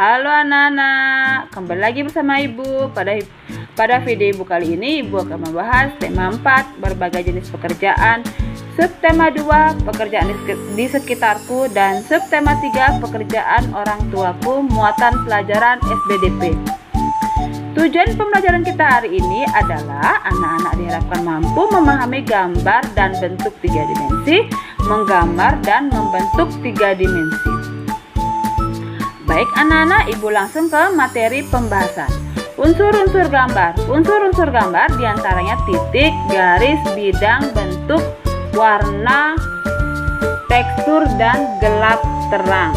Halo anak-anak, kembali lagi bersama Ibu. Pada video Ibu kali ini, Ibu akan membahas tema 4, berbagai jenis pekerjaan, subtema 2, pekerjaan di sekitarku, dan subtema 3, pekerjaan orang tuaku, muatan pelajaran SBDP. Tujuan pembelajaran kita hari ini adalah anak-anak diharapkan mampu memahami gambar dan bentuk 3 dimensi, menggambar dan membentuk 3 dimensi. Baik anak-anak, Ibu langsung ke materi pembahasan. Unsur-unsur gambar. Unsur-unsur gambar diantaranya titik, garis, bidang, bentuk, warna, tekstur, dan gelap terang,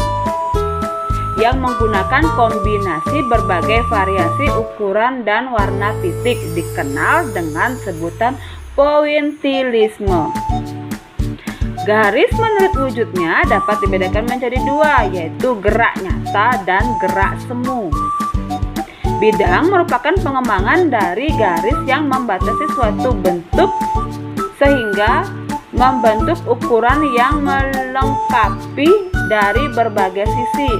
yang menggunakan kombinasi berbagai variasi ukuran dan warna titik, dikenal dengan sebutan pointillisme. Garis menurut wujudnya dapat dibedakan menjadi 2, yaitu gerak nyata dan gerak semu. Bidang merupakan pengembangan dari garis yang membatasi suatu bentuk sehingga membentuk ukuran yang melengkapi dari berbagai sisi.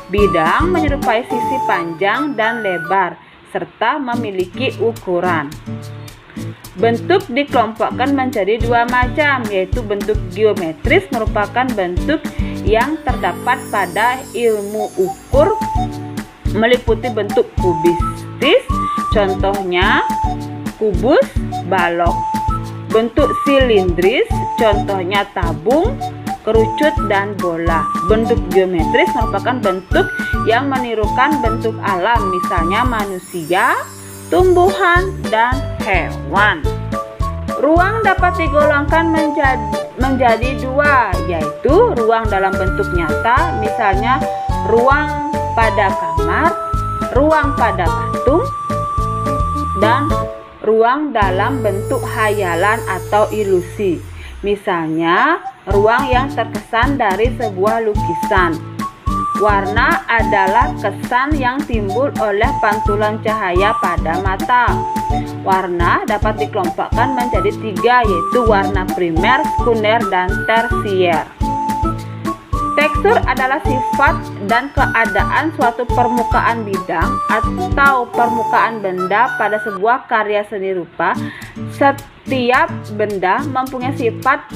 Bidang menyerupai sisi panjang dan lebar serta memiliki ukuran. Bentuk dikelompokkan menjadi 2 macam, yaitu bentuk geometris merupakan bentuk yang terdapat pada ilmu ukur, meliputi bentuk kubistis, contohnya kubus, balok. Bentuk silindris, contohnya tabung, kerucut, dan bola. Bentuk geometris merupakan bentuk yang menirukan bentuk alam, misalnya manusia, tumbuhan, dan hewan. Ruang dapat digolongkan menjadi 2, yaitu ruang dalam bentuk nyata, misalnya ruang pada kamar, ruang pada patung, dan ruang dalam bentuk hayalan atau ilusi, misalnya ruang yang terkesan dari sebuah lukisan. Warna adalah kesan yang timbul oleh pantulan cahaya pada mata. Warna dapat dikelompokkan menjadi 3, yaitu warna primer, sekunder, dan tersier. Tekstur adalah sifat dan keadaan suatu permukaan bidang atau permukaan benda pada sebuah karya seni rupa. Setiap benda mempunyai sifat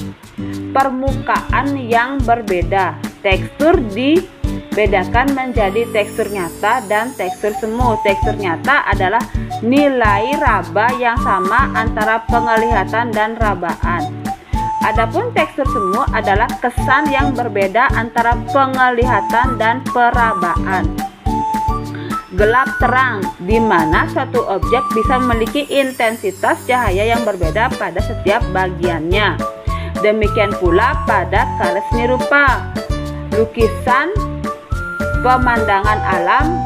permukaan yang berbeda. Tekstur dibedakan menjadi tekstur nyata dan tekstur semu. Tekstur nyata adalah nilai raba yang sama antara penglihatan dan rabaan. Adapun tekstur semu adalah kesan yang berbeda antara penglihatan dan perabaan. Gelap terang, di mana suatu objek bisa memiliki intensitas cahaya yang berbeda pada setiap bagiannya. Demikian pula pada karya seni rupa, lukisan, pemandangan alam,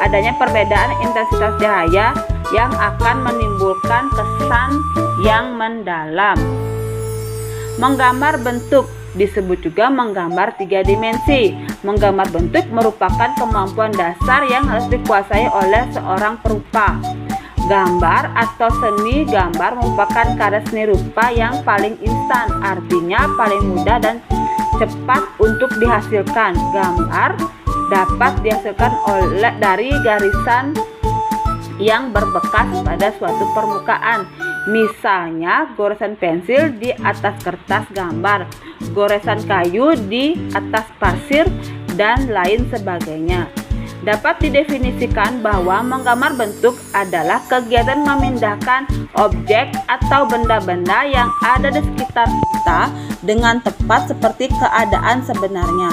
adanya perbedaan intensitas cahaya yang akan menimbulkan kesan yang mendalam. Menggambar bentuk disebut juga menggambar 3 dimensi. Menggambar bentuk merupakan kemampuan dasar yang harus dikuasai oleh seorang perupa. Gambar atau seni gambar merupakan karya seni rupa yang paling instan, artinya paling mudah dan cepat untuk dihasilkan. Gambar dapat dihasilkan dari garisan yang berbekas pada suatu permukaan, misalnya goresan pensil di atas kertas gambar, goresan kayu di atas pasir, dan lain sebagainya. Dapat didefinisikan bahwa menggambar bentuk adalah kegiatan memindahkan objek atau benda-benda yang ada di sekitar kita dengan tepat seperti keadaan sebenarnya,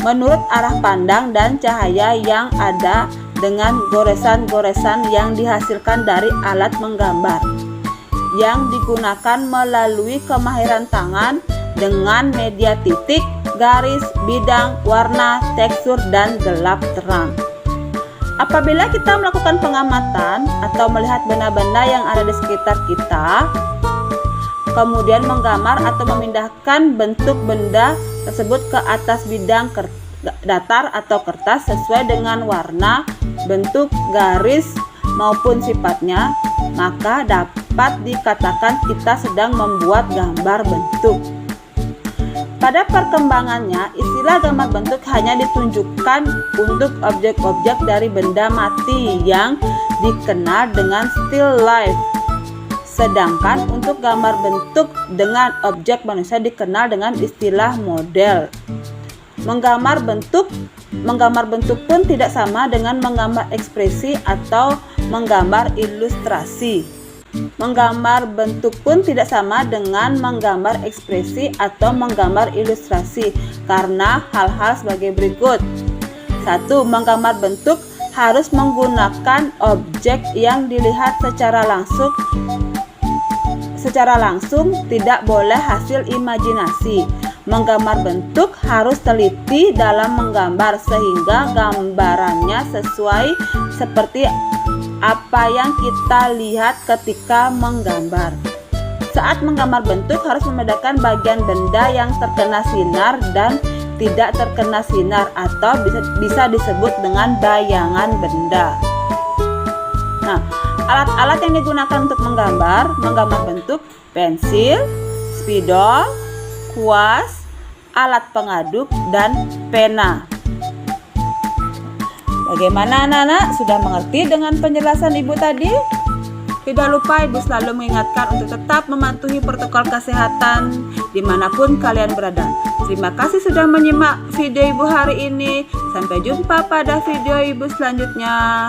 menurut arah pandang dan cahaya yang ada, dengan goresan-goresan yang dihasilkan dari alat menggambar yang digunakan melalui kemahiran tangan dengan media titik, garis, bidang, warna, tekstur, dan gelap terang. Apabila kita melakukan pengamatan atau melihat benda-benda yang ada di sekitar kita, kemudian menggambar atau memindahkan bentuk benda tersebut ke atas bidang datar atau kertas sesuai dengan warna, bentuk, garis, maupun sifatnya, maka dapat dikatakan kita sedang membuat gambar bentuk. Pada perkembangannya, istilah gambar bentuk hanya ditunjukkan untuk objek-objek dari benda mati yang dikenal dengan still life. Sedangkan untuk gambar bentuk dengan objek manusia dikenal dengan istilah model. Menggambar bentuk pun tidak sama dengan menggambar ekspresi atau menggambar ilustrasi. Menggambar bentuk pun tidak sama dengan menggambar ekspresi atau menggambar ilustrasi karena hal-hal sebagai berikut. 1. Menggambar bentuk harus menggunakan objek yang dilihat secara langsung, tidak boleh hasil imajinasi. Menggambar bentuk harus teliti dalam menggambar sehingga gambarannya sesuai seperti apa yang kita lihat ketika menggambar. Saat menggambar bentuk harus membedakan bagian benda yang terkena sinar dan tidak terkena sinar atau bisa disebut dengan bayangan benda. Nah, alat-alat yang digunakan untuk menggambar bentuk: pensil, spidol, kuas, alat pengaduk, dan pena. Bagaimana anak-anak? Sudah mengerti dengan penjelasan Ibu tadi? Tidak lupa Ibu selalu mengingatkan untuk tetap mematuhi protokol kesehatan dimanapun kalian berada. Terima kasih sudah menyimak video Ibu hari ini. Sampai jumpa pada video Ibu selanjutnya.